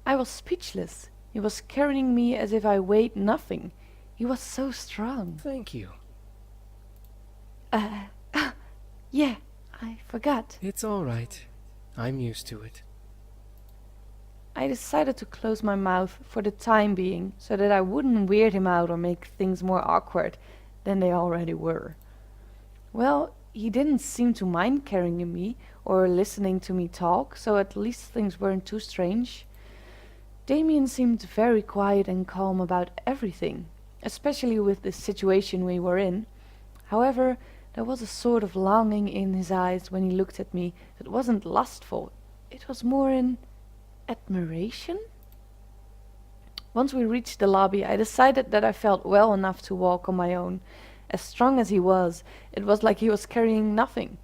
I was speechless. He was carrying me as if I weighed nothing. He was so strong. Thank you. Yeah, I forgot. It's all right. I'm used to it. I decided to close my mouth for the time being, so that I wouldn't weird him out or make things more awkward than they already were. Well, he didn't seem to mind carrying me or listening to me talk, so at least things weren't too strange. Damien seemed very quiet and calm about everything, especially with the situation we were in. However, there was a sort of longing in his eyes when he looked at me that wasn't lustful. It was more in admiration? Once we reached the lobby, I decided that I felt well enough to walk on my own. As strong as he was, it was like he was carrying nothing.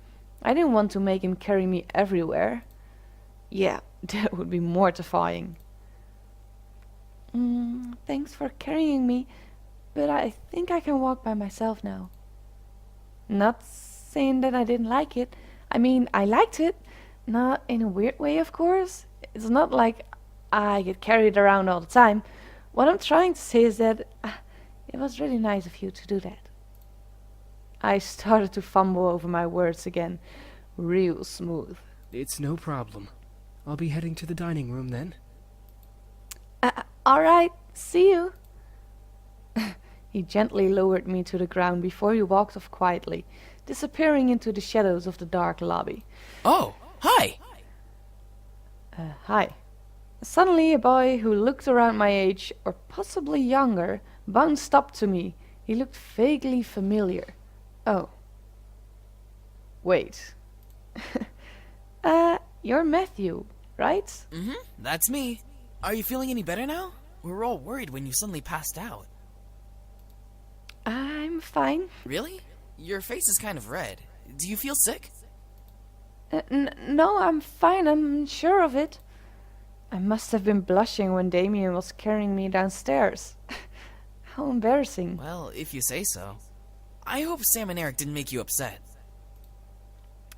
I didn't want to make him carry me everywhere. Yeah, that would be mortifying. Thanks for carrying me, but I think I can walk by myself now. Not saying that I didn't like it. I mean, I liked it. Not in a weird way, of course. It's not like I get carried around all the time. What I'm trying to say is that it was really nice of you to do that. I started to fumble over my words again, real smooth. It's no problem. I'll be heading to the dining room then. All right, see you. He gently lowered me to the ground before he walked off quietly, disappearing into the shadows of the dark lobby. Oh, hi! Hi. Suddenly, a boy who looked around my age, or possibly younger, bounced up to me. He looked vaguely familiar. Oh. Wait. You're Matthew, right? Mm-hmm, that's me. Are you feeling any better now? We were all worried when you suddenly passed out. I'm fine. Really? Your face is kind of red. Do you feel sick? No, I'm fine. I'm sure of it. I must have been blushing when Damien was carrying me downstairs. How embarrassing. Well, if you say so. I hope Sam and Eric didn't make you upset.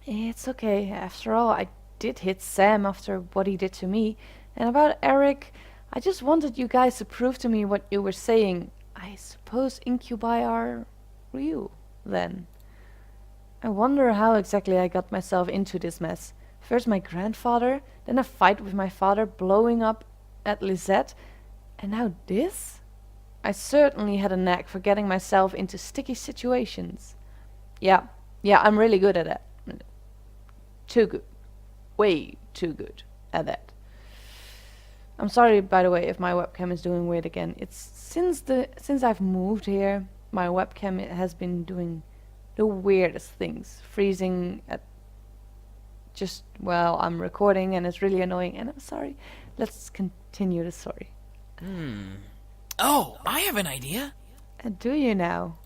It's okay. After all, I did hit Sam after what he did to me. And about Eric, I just wanted you guys to prove to me what you were saying. I suppose incubi are real, then. I wonder how exactly I got myself into this mess. First my grandfather, then a fight with my father blowing up at Lisette, and now this? I certainly had a knack for getting myself into sticky situations. Yeah, I'm really good at that. Too good. Way too good at that. I'm sorry, by the way, if my webcam is doing weird again. It's since I've moved here, my webcam has been doing the weirdest things. Freezing at just while I'm recording, and it's really annoying, and I'm sorry. Let's continue the story. Oh, I have an idea. Do you now?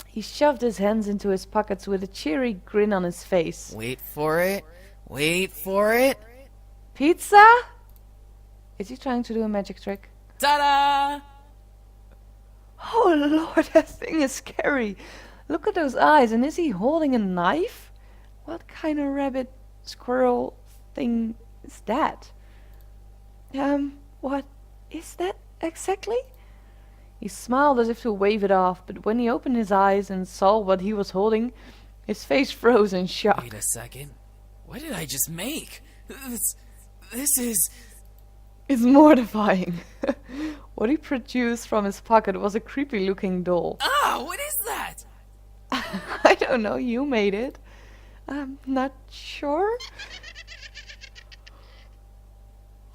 He shoved his hands into his pockets with a cheery grin on his face. Wait for it. Wait for it. Pizza? Is he trying to do a magic trick? Ta-da! Oh lord, that thing is scary. Look at those eyes, and is he holding a knife? What kind of rabbit squirrel thing is that? What is that exactly? He smiled as if to wave it off, but when he opened his eyes and saw what he was holding, his face froze in shock. Wait a second. What did I just make? This is... It's mortifying. What he produced from his pocket was a creepy-looking doll. Ah, what is that? I don't know, you made it. I'm not sure.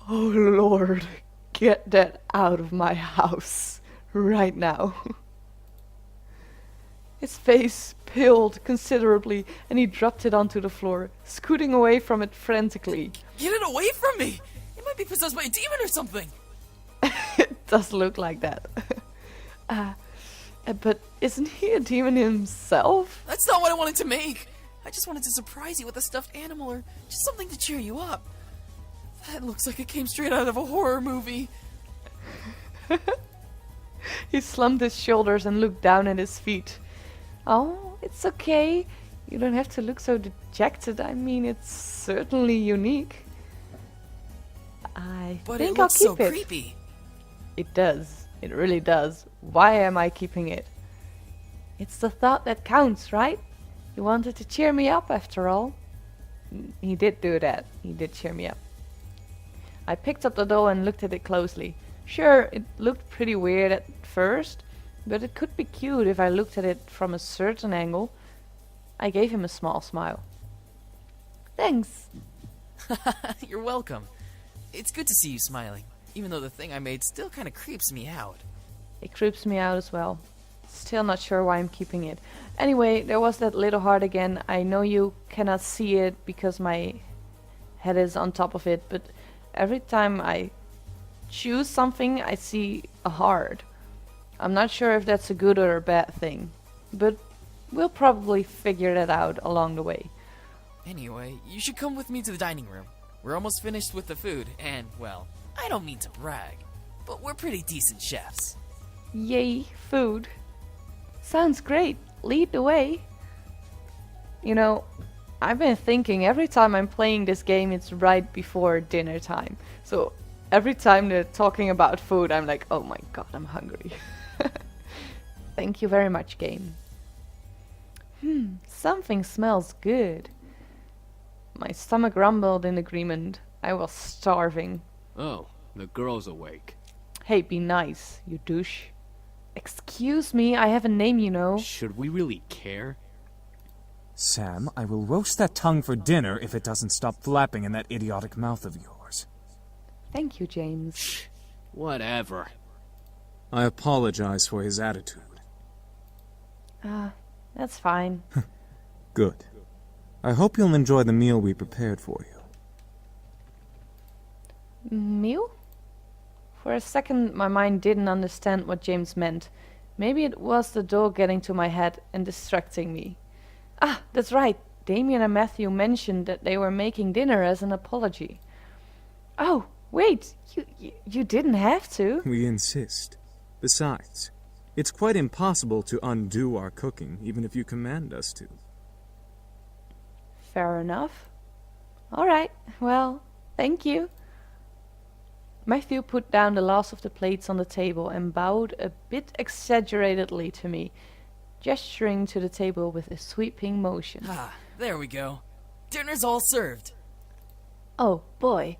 Oh Lord, get that out of my house right now. His face paled considerably, and he dropped it onto the floor, scooting away from it frantically. Get it away from me! It might be possessed by a demon or something! It does look like that. But isn't he a demon himself? That's not what I wanted to make! I just wanted to surprise you with a stuffed animal or just something to cheer you up. That looks like it came straight out of a horror movie. He slumped his shoulders and looked down at his feet. Oh, it's okay. You don't have to look so dejected. I mean, it's certainly unique. I But think it I'll looks so keep it. creepy. It does. It really does. Why am I keeping it? It's the thought that counts, right? You wanted to cheer me up after all. He did do that. He did cheer me up. I picked up the doll and looked at it closely. Sure, it looked pretty weird at first, but it could be cute if I looked at it from a certain angle. I gave him a small smile. Thanks. You're welcome. It's good to see you smiling, even though the thing I made still kind of creeps me out. It creeps me out as well. Still not sure why I'm keeping it. Anyway, there was that little heart again. I know you cannot see it because my head is on top of it, but every time I choose something, I see a heart. I'm not sure if that's a good or a bad thing, but we'll probably figure that out along the way. Anyway, you should come with me to the dining room. We're almost finished with the food, and, well, I don't mean to brag, but we're pretty decent chefs. Yay, food. Sounds great. Lead the way. You know, I've been thinking every time I'm playing this game, it's right before dinner time. So every time they're talking about food, I'm like, oh my god, I'm hungry. Thank you very much, game. Something smells good. My stomach rumbled in agreement. I was starving. Oh, the girl's awake. Hey, be nice, you douche. Excuse me, I have a name, you know. Should we really care? Sam, I will roast that tongue for dinner if it doesn't stop flapping in that idiotic mouth of yours. Thank you, James. Whatever. I apologize for his attitude. That's fine. Good. I hope you'll enjoy the meal we prepared for you. Meal? For a second, my mind didn't understand what James meant. Maybe it was the doll getting to my head and distracting me. Ah, that's right. Damien and Matthew mentioned that they were making dinner as an apology. Oh, wait, you didn't have to. We insist. Besides, it's quite impossible to undo our cooking, even if you command us to. Fair enough. All right, well, thank you. Matthew put down the last of the plates on the table and bowed a bit exaggeratedly to me, gesturing to the table with a sweeping motion. Ah, there we go. Dinner's all served. Oh boy,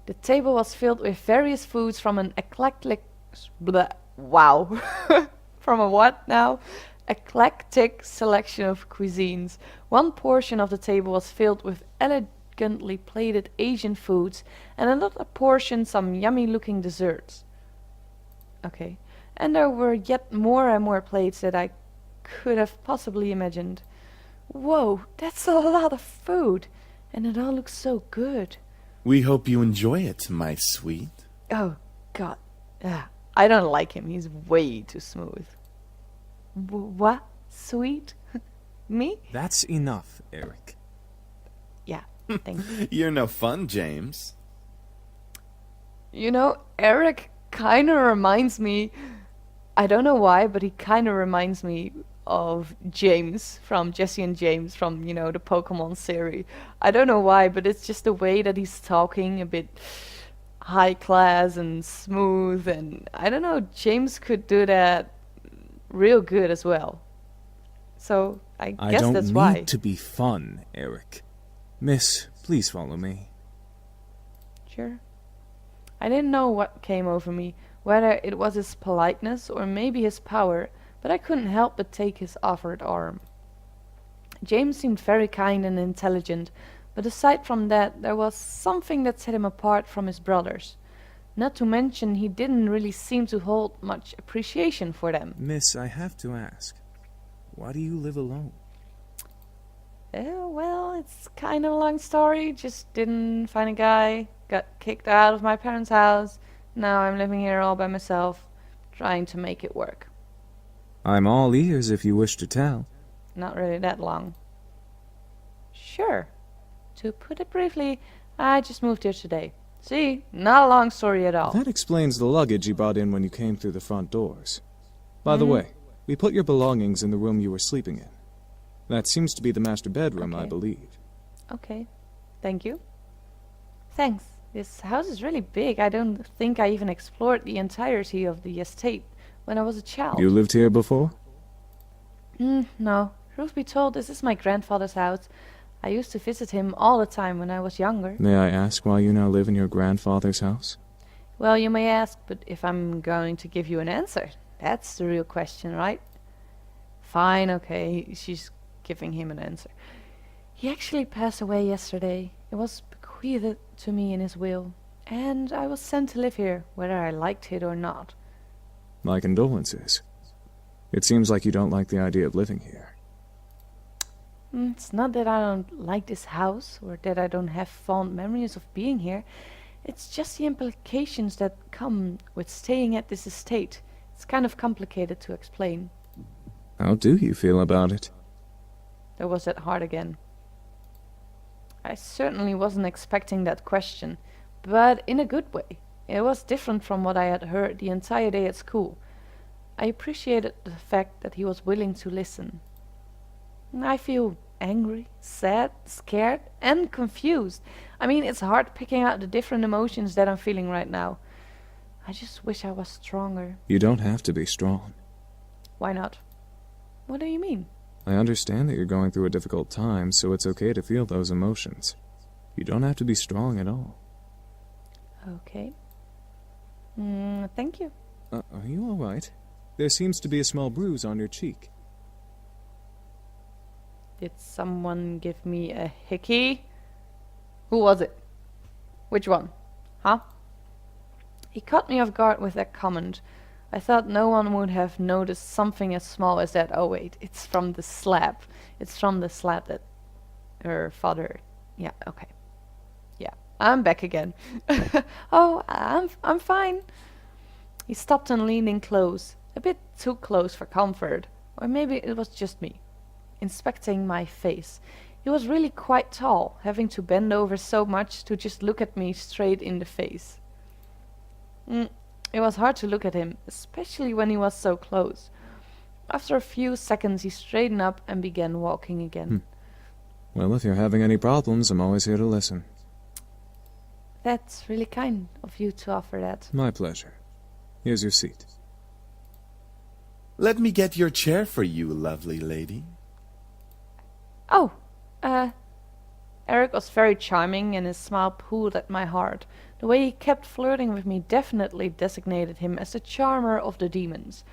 the table was filled with various foods from an eclectic... Wow. From a what now? Eclectic selection of cuisines. One portion of the table was filled with elegantly plated Asian foods, and another portion some yummy-looking desserts. Okay. And there were yet more and more plates that I could have possibly imagined. Whoa, that's a lot of food, and it all looks so good. We hope you enjoy it, my sweet. Oh, God. I don't like him. He's way too smooth. What? Sweet? Me? That's enough, Eric. Yeah, thank you. You're no fun, James. You know, Eric kind of reminds me... I don't know why, but he kind of reminds me of James from Jesse and James from, you know, the Pokemon series. I don't know why, but it's just the way that he's talking, a bit high class and smooth, and I don't know, James could do that real good as well. So I guess that's why. I don't need to be fun, Eric. Miss, please follow me. Sure. I didn't know what came over me, whether it was his politeness or maybe his power, but I couldn't help but take his offered arm. James seemed very kind and intelligent, but aside from that, there was something that set him apart from his brothers. Not to mention, he didn't really seem to hold much appreciation for them. Miss, I have to ask, why do you live alone? Well, it's kind of a long story. Just didn't find a guy, got kicked out of my parents' house. Now I'm living here all by myself, trying to make it work. I'm all ears if you wish to tell. Not really that long. Sure. To put it briefly, I just moved here today. See, not a long story at all. That explains the luggage you brought in when you came through the front doors. By the way, we put your belongings in the room you were sleeping in. That seems to be the master bedroom, I Okay. believe. Okay. Thank you. Thanks. This house is really big. I don't think I even explored the entirety of the estate when I was a child. You lived here before? No. Truth be told, this is my grandfather's house. I used to visit him all the time when I was younger. May I ask why you now live in your grandfather's house? Well, you may ask, but if I'm going to give you an answer, that's the real question, right? Fine, okay, she's giving him an answer. He actually passed away yesterday. It was bequeathed to me in his will, and I was sent to live here, whether I liked it or not. My condolences. It seems like you don't like the idea of living here. It's not that I don't like this house, or that I don't have fond memories of being here. It's just the implications that come with staying at this estate. It's kind of complicated to explain. How do you feel about it? There was that heart again. I certainly wasn't expecting that question, but in a good way. It was different from what I had heard the entire day at school. I appreciated the fact that he was willing to listen. I feel angry, sad, scared, and confused. I mean, it's hard picking out the different emotions that I'm feeling right now. I just wish I was stronger. You don't have to be strong. Why not? What do you mean? I understand that you're going through a difficult time, so it's okay to feel those emotions. You don't have to be strong at all. Okay. Thank you. Are you all right? There seems to be a small bruise on your cheek. Did someone give me a hickey? Who was it? Which one? Huh? He caught me off guard with that comment. I thought no one would have noticed something as small as that. Oh wait, it's from the slab. It's from the slab that her father... Yeah, okay. Yeah, I'm back again. Oh, I'm fine. He stopped and leaned in close. A bit too close for comfort. Or maybe it was just me. Inspecting my face. He was really quite tall, having to bend over so much to just look at me straight in the face. It was hard to look at him, especially when he was so close. After a few seconds he straightened up and began walking again. Well, if you're having any problems, I'm always here to listen. That's really kind of you to offer that. My pleasure. Here's your seat. Let me get your chair for you, lovely lady. Oh, Eric was very charming and his smile pulled at my heart. The way he kept flirting with me definitely designated him as the charmer of the demons.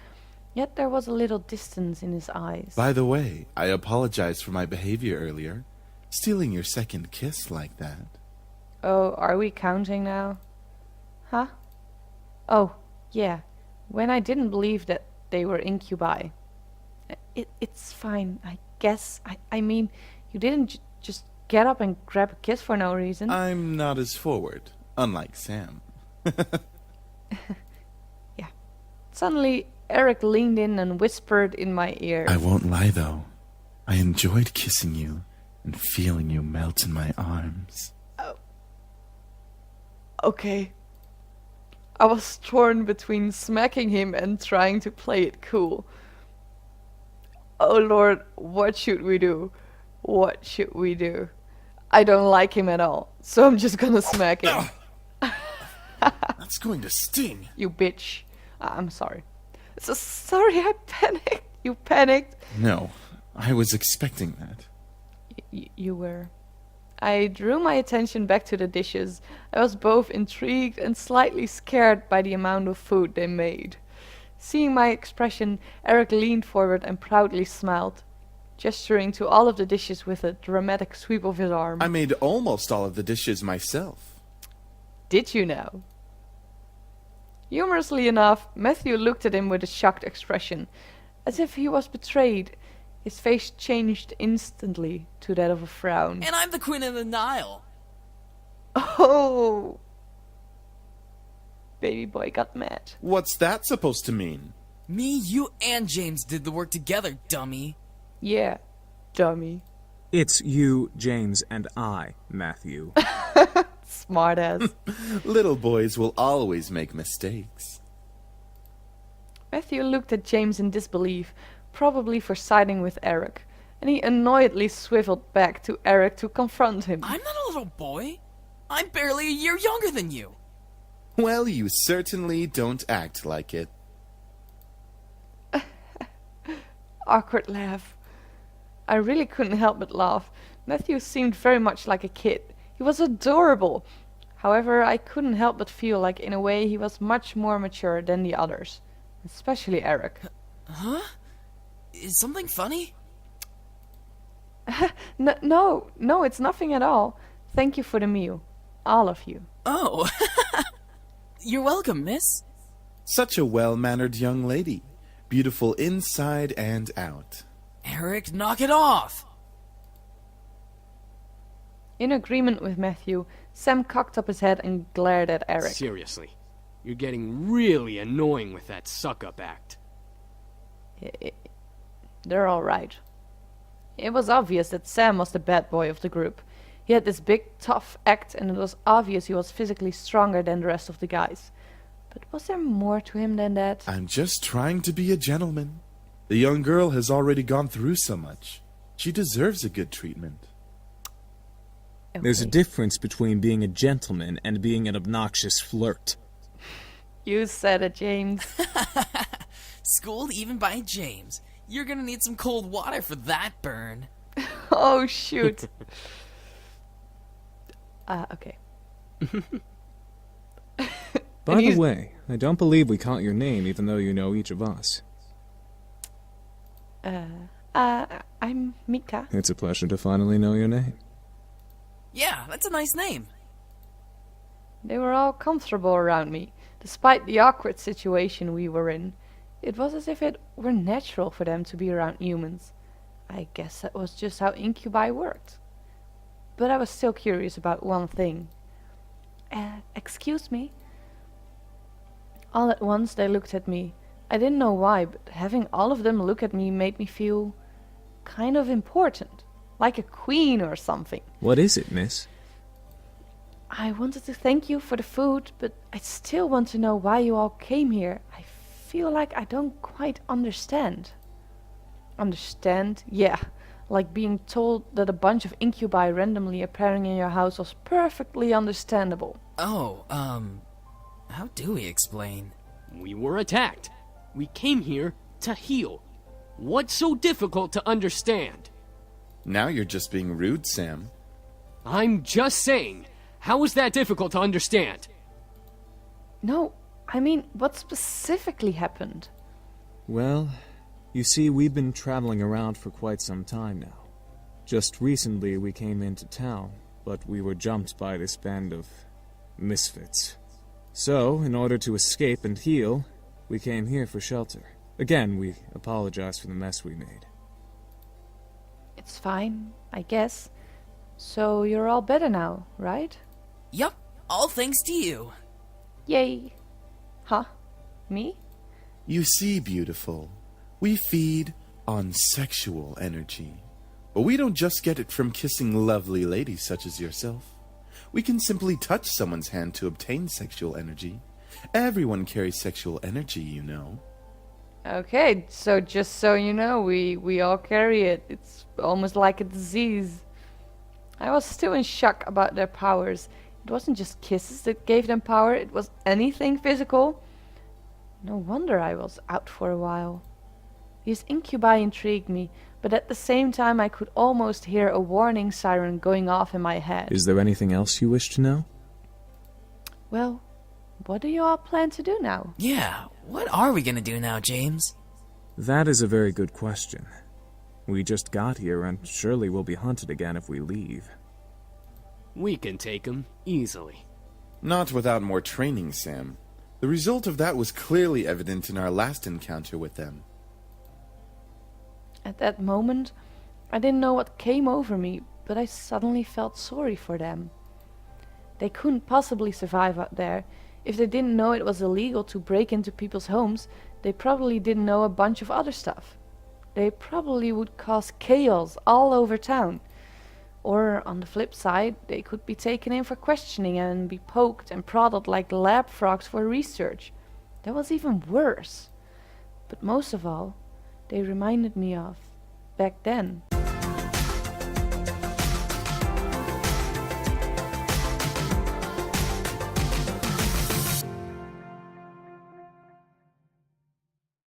Yet there was a little distance in his eyes. By the way, I apologize for my behavior earlier. Stealing your second kiss like that. Oh, are we counting now? Huh? Oh, yeah. When I didn't believe that they were incubi. It's fine, I guess. I mean, you didn't just get up and grab a kiss for no reason. I'm not as forward, unlike Sam. Yeah. Suddenly, Eric leaned in and whispered in my ear. I won't lie, though. I enjoyed kissing you and feeling you melt in my arms. Oh. Okay. I was torn between smacking him and trying to play it cool. Oh Lord, what should we do? What should we do? I don't like him at all, so I'm just gonna smack him. That's going to sting. You bitch. I'm sorry. So sorry, I panicked. You panicked. No, I was expecting that. You were. I drew my attention back to the dishes. I was both intrigued and slightly scared by the amount of food they made. Seeing my expression, Eric leaned forward and proudly smiled, gesturing to all of the dishes with a dramatic sweep of his arm. I made almost all of the dishes myself. Did you now? Humorously enough, Matthew looked at him with a shocked expression, as if he was betrayed. His face changed instantly to that of a frown. And I'm the Queen of the Nile. Oh! Baby boy got mad. What's that supposed to mean? Me, you, and James did the work together, dummy. Yeah, dummy. It's you, James, and I, Matthew. Smartass. Little boys will always make mistakes. Matthew looked at James in disbelief, probably for siding with Eric, and he annoyedly swiveled back to Eric to confront him. I'm not a little boy. I'm barely a year younger than you. Well, you certainly don't act like it. Awkward laugh. I really couldn't help but laugh. Matthew seemed very much like a kid. He was adorable. However, I couldn't help but feel like in a way he was much more mature than the others. Especially Eric. Huh? Is something funny? No, it's nothing at all. Thank you for the meal. All of you. Oh. You're welcome, miss. Such a well-mannered young lady. Beautiful inside and out. Eric, knock it off! In agreement with Matthew, Sam cocked up his head and glared at Eric. Seriously, you're getting really annoying with that suck-up act. They're all right. It was obvious that Sam was the bad boy of the group. He had this big, tough act, and it was obvious he was physically stronger than the rest of the guys. But was there more to him than that? I'm just trying to be a gentleman. The young girl has already gone through so much. She deserves a good treatment. There's a Okay. difference between being a gentleman and being an obnoxious flirt. You said it, James. Schooled even by James. You're gonna need some cold water for that burn. Oh, shoot. Okay. By the way, I don't believe we caught your name even though you know each of us. I'm Mika. It's a pleasure to finally know your name. Yeah, that's a nice name. They were all comfortable around me, despite the awkward situation we were in. It was as if it were natural for them to be around humans. I guess that was just how incubi worked. But I was still curious about one thing. Excuse me? All at once they looked at me. I didn't know why, but having all of them look at me made me feel kind of important. Like a queen or something. What is it, miss? I wanted to thank you for the food, but I still want to know why you all came here. I feel like I don't quite understand. Understand? Yeah. Like being told that a bunch of incubi randomly appearing in your house was perfectly understandable. Oh, how do we explain? We were attacked. We came here to heal. What's so difficult to understand? Now you're just being rude, Sam. I'm just saying, how is that difficult to understand? No, I mean, what specifically happened? Well, you see, we've been traveling around for quite some time now. Just recently we came into town, but we were jumped by this band of misfits. So, in order to escape and heal, we came here for shelter. Again, we apologize for the mess we made. It's fine, I guess. So you're all better now, right? Yup, all thanks to you. Yay. Huh? Me? You see, beautiful, we feed on sexual energy. But we don't just get it from kissing lovely ladies such as yourself. We can simply touch someone's hand to obtain sexual energy. Everyone carries sexual energy, you know. Okay, so just so you know, we all carry it. It's almost like a disease. I was still in shock about their powers. It wasn't just kisses that gave them power, it was anything physical. No wonder I was out for a while. These incubi intrigued me, but at the same time I could almost hear a warning siren going off in my head. Is there anything else you wish to know? Well, what do you all plan to do now? Yeah, what are we gonna do now, James? That is a very good question. We just got here and surely we'll be hunted again if we leave. We can take him easily. Not without more training, Sam. The result of that was clearly evident in our last encounter with them. At that moment, I didn't know what came over me, but I suddenly felt sorry for them. They couldn't possibly survive out there. If they didn't know it was illegal to break into people's homes, they probably didn't know a bunch of other stuff. They probably would cause chaos all over town. Or, on the flip side, they could be taken in for questioning and be poked and prodded like lab frogs for research. That was even worse. But most of all, they reminded me of back then.